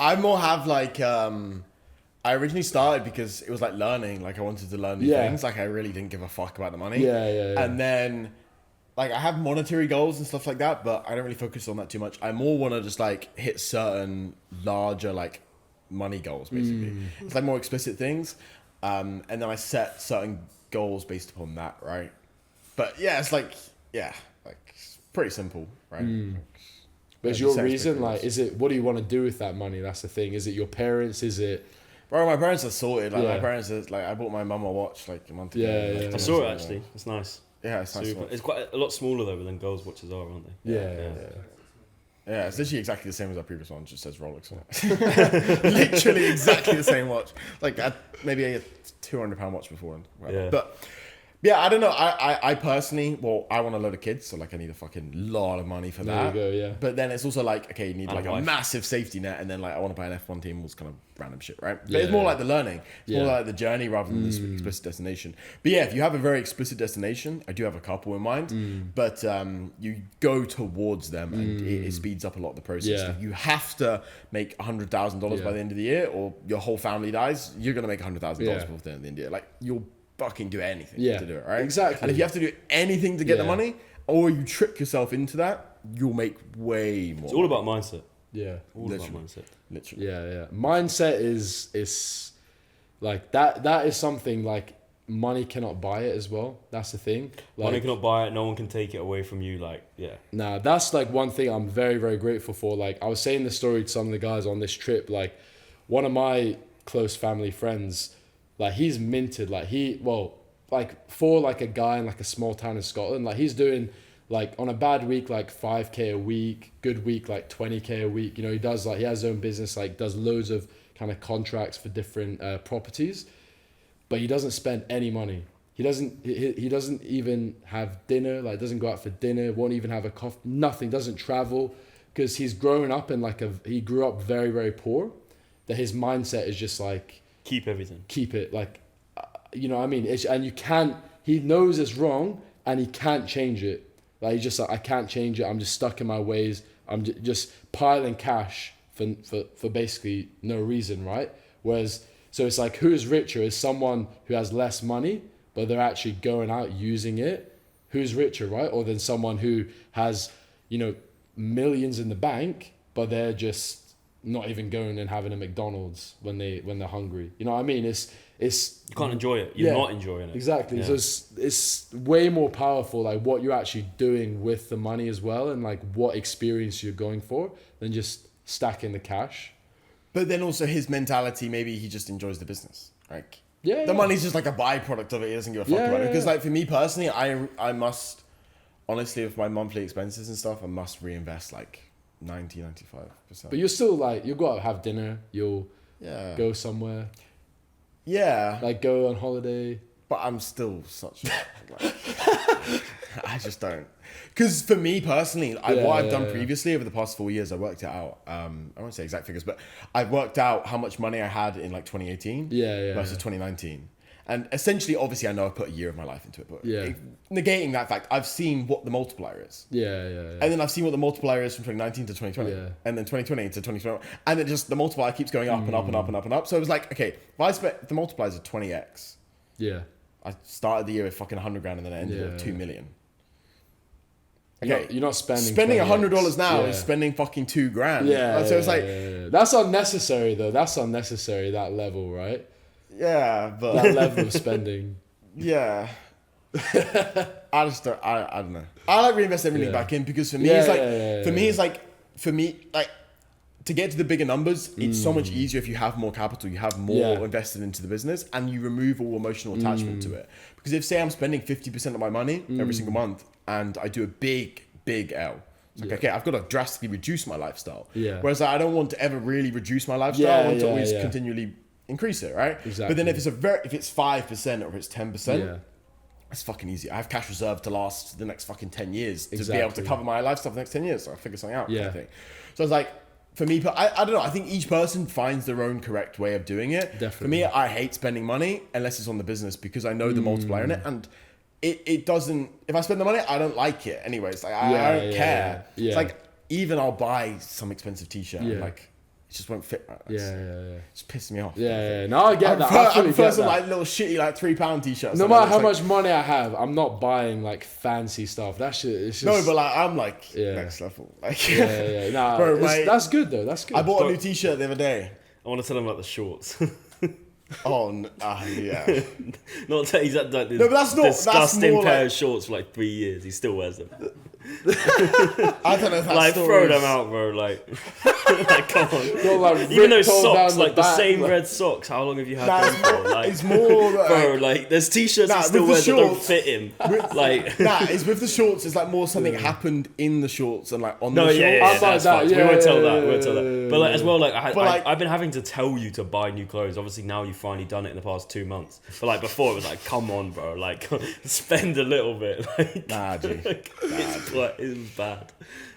I more have like, I originally started because it was like learning, like I wanted to learn new things. Like I really didn't give a fuck about the money. And then like I have monetary goals and stuff like that, but I don't really focus on that too much. I more want to just like hit certain larger like money goals, basically. It's like more explicit things. And then I set certain goals based upon that, right? But yeah, it's like, it's pretty simple, right? But is your reason, like, is it, what do you want to do with that money? That's the thing. Is it your parents? Is it... Bro, my parents are sorted. Like, my parents are, like, I bought my mum a watch, like, a month ago. I saw it, actually. It's nice. Yeah, it's nice. It's quite a lot smaller, though, than girls' watches are, aren't they? Yeah, it's literally exactly the same as our previous one. It just says Rolex on it. Literally exactly the same watch. Like, maybe a £200 watch before. But... yeah, I don't know. I personally, I want a load of kids, so like I need a fucking lot of money for that. There you go, yeah. But then it's also like, okay, you need like a massive safety net, and then like I want to buy an F1 team, was kind of random shit, right? But it's more like the learning. It's more like the journey rather than this explicit destination. But yeah, if you have a very explicit destination, I do have a couple in mind, but you go towards them and it speeds up a lot of the process. Yeah. If you have to make $100,000 by the end of the year, or your whole family dies, you're gonna make $100,000 before the end of the year. Like you'll fucking do anything to do it, right? Exactly. And if you have to do anything to get the money, or you trick yourself into that, you'll make way more. It's all about mindset. Yeah. All about mindset. Literally. Yeah. Mindset is like that is something like money cannot buy it as well. That's the thing. Like, money cannot buy it. No one can take it away from you. Like, Nah, that's like one thing I'm very, very grateful for. Like I was saying this story to some of the guys on this trip. Like one of my close family friends, like he's minted, like for like a guy in like a small town in Scotland, like he's doing like on a bad week, like 5k a week, good week, like 20k a week. You know, he has his own business, like does loads of kind of contracts for different properties, but he doesn't spend any money. He doesn't even have dinner, like doesn't go out for dinner, won't even have a coffee, nothing, doesn't travel, because he's grown up in he grew up very, very poor, that his mindset is just like, keep everything. Keep it, like, you know what I mean? And you can't, he knows it's wrong and he can't change it. Like, he's just like, I can't change it. I'm just stuck in my ways. I'm just piling cash for basically no reason, right? Whereas, so it's like, who is richer? Is someone who has less money, but they're actually going out using it? Who's richer, right? Or than someone who has, you know, millions in the bank, but they're just not even going and having a McDonald's when they're hungry. You know what I mean? It's you can't enjoy it. You're not enjoying it. Exactly. Yeah. So it's way more powerful, like what you're actually doing with the money as well, and like what experience you're going for, than just stacking the cash. But then also his mentality, maybe he just enjoys the business. Like the money's just like a byproduct of it. He doesn't give a fuck about it. Because like for me personally, I must honestly, with my monthly expenses and stuff, I must reinvest like 95%. But you're still like, you'll go out and have dinner, you'll go somewhere. Yeah. Like go on holiday. But I'm still such like, I just don't. Because for me personally, what I've done previously over the past 4 years, I worked it out. I won't say exact figures, but I've worked out how much money I had in like 2018 versus 2019. And essentially, obviously, I know I've put a year of my life into it, but negating that fact, I've seen what the multiplier is. And then I've seen what the multiplier is from 2019 to 2020. And then 2020 to 2021. And then just the multiplier keeps going up and up and up and up and up. So it was like, okay, if the multiplier is a 20x. I started the year with fucking 100 grand and then I ended with 2 million. Okay, you're not spending $100 now is spending fucking 2 grand. So it's like that's unnecessary though. That's unnecessary, that level, right? Yeah, but that level of spending. Yeah. I just don't. I don't know. I like reinvest everything back in because for me it's like for me to get to the bigger numbers, it's so much easier if you have more capital, you have more invested into the business, and you remove all emotional attachment to it. Because if say I'm spending 50% of my money every single month and I do a big L. It's like, okay, I've got to drastically reduce my lifestyle. Whereas I don't want to ever really reduce my lifestyle. I want to always continually increase it, right? Exactly. But then if it's 5% or if it's 10%, it's fucking easy. I have cash reserved to last the next fucking 10 years to be able to cover my lifestyle for the next 10 years. So I figure something out. Kind of thing. So it's like, for me, but I don't know. I think each person finds their own correct way of doing it. Definitely. For me, I hate spending money unless it's on the business because I know the multiplier in it, and it doesn't. If I spend the money, I don't like it anyways. Like I don't care. It's like even I'll buy some expensive t-shirt. And like just won't fit. Right? It's pissing me off. No, I get that. I prefer some like little shitty like £3 t-shirts. No matter how much money I have, I'm not buying like fancy stuff. That shit. It's just, no, but like I'm like next level. Like Nah, bro, that's good though. That's good. I bought a new t-shirt the other day. I want to tell him about the shorts. Yeah. Not that he's had like this No, but that's not disgusting that's pair of shorts for like 3 years. He still wears them. I don't know if that's like throw them out, bro. Like, like come on. Like, even those socks, like the back, same red socks. How long have you had them for? Like, it's more bro. Like there's t-shirts he still wears that don't fit him. It's with the shorts. It's like more something happened in the shorts and like on the shorts. That's fine. We won't tell that. But like as well, like I've been having to tell you to buy new clothes. Obviously now you've finally done it in the past 2 months. But like before it was like, come on, bro. Like spend a little bit. Like, nah, G. It was bad.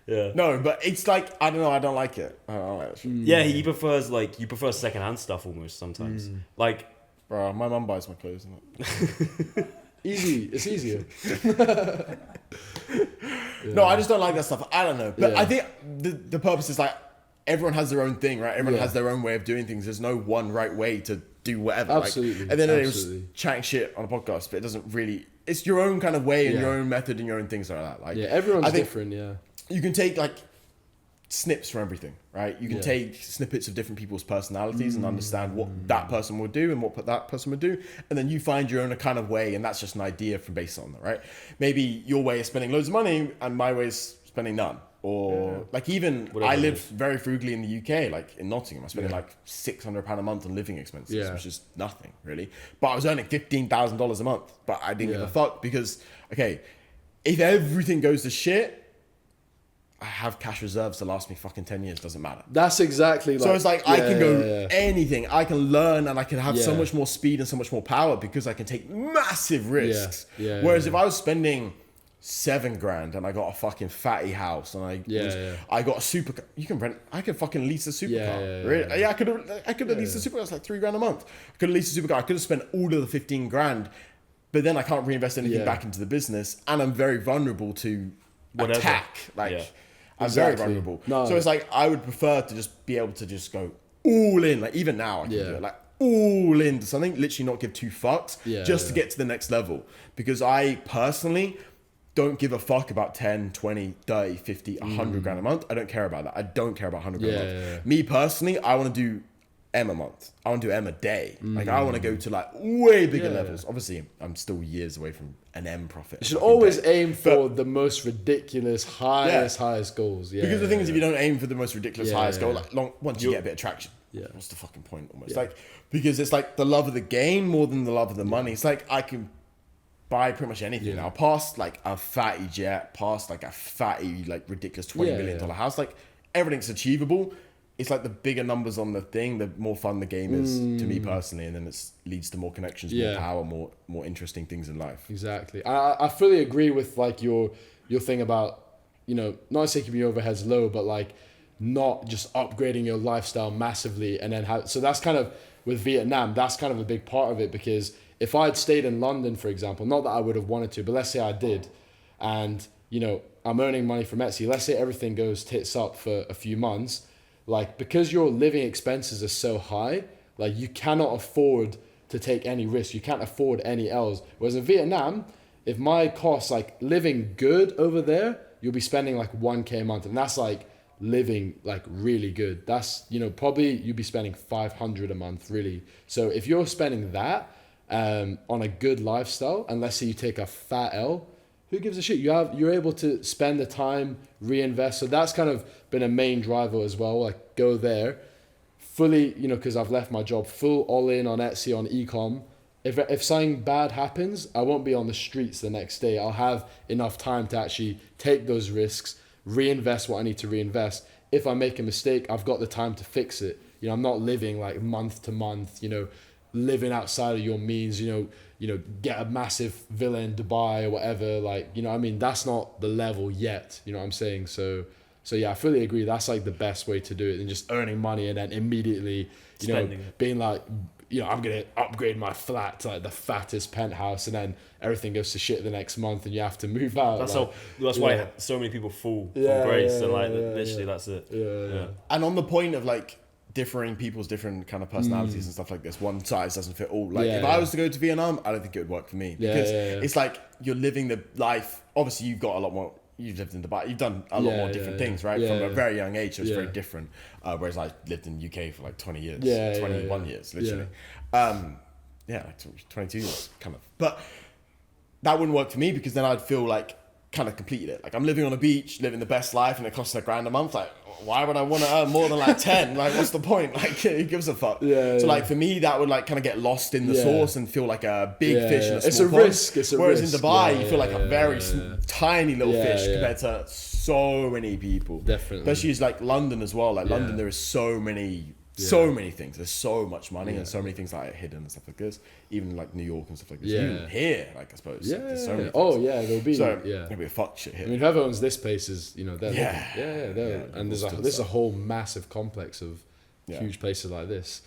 Yeah. No, but it's like I don't know. I don't like it. I don't like that shit. Yeah, he prefers like secondhand stuff almost sometimes. Like, bro, my mum buys my clothes. Easy. It's easier. No, I just don't like that stuff. I don't know, but I think the purpose is like everyone has their own thing, right? Everyone has their own way of doing things. There's no one right way to do whatever. Absolutely. Like, and then it was chatting shit on a podcast, but it doesn't really. It's your own kind of way and your own method and your own things like that. Like everyone's different. Yeah, you can take like snips from everything, right? You can take snippets of different people's personalities and understand what that person would do and what that person would do, and then you find your own kind of way, and that's just an idea from based on that, right? Maybe your way is spending loads of money and my way is spending none. Or like even I live very frugally in the UK, like in Nottingham. I spend like £600 a month on living expenses, which is nothing really. But I was earning $15,000 a month, but I didn't give a fuck because if everything goes to shit, I have cash reserves to last me fucking 10 years. Doesn't matter. That's exactly. So it's like I can go anything. I can learn and I can have so much more speed and so much more power because I can take massive risks. Whereas if I was spending $7,000 and I got a fucking fatty house and I got a supercar. You can rent. I could fucking lease a supercar. Really? I could have leased a supercar. It's like $3,000 a month. I could have leased a supercar. I could have spent all of the $15,000, but then I can't reinvest anything back into the business, and I'm very vulnerable to attack. I'm very vulnerable. No. So it's like I would prefer to just be able to just go all in. Like even now I can do it. Like all into something. Literally not give two fucks just to get to the next level. Because I personally don't give a fuck about 10, 20, 30, 50, $100,000 a month. I don't care about that. I don't care about $100,000 a month. Me personally, I want to do M a month. I want to do M a day. Like I want to go to like way bigger levels. Obviously, I'm still years away from an M profit. You should always aim for the most ridiculous, highest goals. Because the thing is, if you don't aim for the most ridiculous, highest goal, like once you get a bit of traction, what's the fucking point almost? Like, because it's like the love of the game more than the love of the money. It's like I can buy pretty much anything now. Past like a fatty jet, past like a fatty, like ridiculous $20 million house. Like everything's achievable. It's like the bigger numbers on the thing, the more fun the game is to me personally, and then it leads to more connections, more power, more interesting things in life. Exactly. I fully agree with like your thing about, you know, not say keeping your overheads low, but like not just upgrading your lifestyle massively, and then so that's kind of with Vietnam. That's kind of a big part of it, because if I'd stayed in London, for example, not that I would have wanted to, but let's say I did, and you know I'm earning money from Etsy. Let's say everything goes tits up for a few months. Like, because your living expenses are so high, like you cannot afford to take any risk. You can't afford any L's. Whereas in Vietnam, if my costs, like living good over there, you'll be spending like 1K a month. And that's like living like really good. That's, you know, probably you'll be spending 500 a month really. So if you're spending that on a good lifestyle, and let's say you take a fat L, who gives a shit? You're able to spend the time, reinvest. So that's kind of been a main driver as well. Like go there, fully, you know, because I've left my job, full all in on Etsy, on e-com. If something bad happens, I won't be on the streets the next day. I'll have enough time to actually take those risks, reinvest what I need to reinvest. If I make a mistake, I've got the time to fix it. You know, I'm not living like month to month, you know, living outside of your means, you know, get a massive villa in Dubai or whatever, like, you know what I mean? That's not the level yet, you know what I'm saying? So yeah, I fully agree. That's like the best way to do it, than just earning money and then immediately, being like, you know, I'm going to upgrade my flat to like the fattest penthouse, and then everything goes to shit the next month and you have to move out. That's why so many people fall from grace, and like literally that's it. And on the point of like differing people's different kind of personalities and stuff like this. One size doesn't fit all. Like if I was to go to Vietnam, I don't think it would work for me because it's like you're living the life. Obviously, you've got a lot more. You've lived in Dubai. You've done a lot more different things, right? From a very young age, so it's very different. Whereas I lived in UK for like 20 years, 21 years, literally. Like 22 years, kind of. But that wouldn't work for me because then I'd feel like kind of completed it. Like I'm living on a beach, living the best life, and it costs $1,000 a month. Like, why would I want to earn more than like 10? Like, what's the point? Like, who gives a fuck? So like for me, that would like kind of get lost in the sauce and feel like a big fish in a small pond. Risk. It's a Whereas risk. in Dubai, you feel like a very tiny little fish compared to so many people. Definitely. Especially as like London as well. Like London, there is so many things. There's so much money and so many things like hidden and stuff like this. Even like New York and stuff like this. Even here, like I suppose. There's so many things. There'll be. There'll be a fuck shit here. I mean, whoever owns this place is, you know, they're and there's a whole massive complex of huge places like this.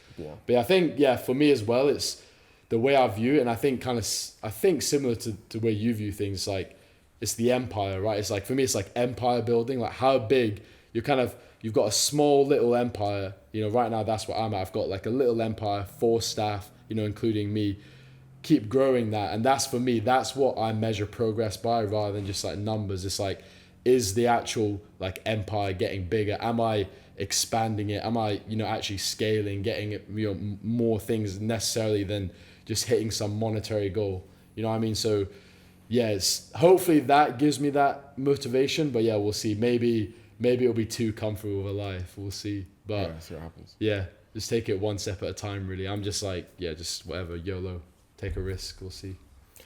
But I think for me as well, it's the way I view it, and I think similar to where you view things. Like it's the empire, right? It's like for me, it's like empire building. Like how big you've got a small little empire. You know, right now that's what I'm at. I've got like a little empire, 4 staff, you know, including me. Keep growing that, and that's for me. That's what I measure progress by, rather than just like numbers. It's like, is the actual like empire getting bigger? Am I expanding it? Am I, you know, actually scaling, getting it, you know, more things necessarily than just hitting some monetary goal? You know what I mean? So, it's hopefully that gives me that motivation. But we'll see. Maybe it'll be too comfortable with a life. We'll see. But see what happens. Just take it one step at a time. Really, I'm just like just whatever, YOLO. Take a risk. We'll see.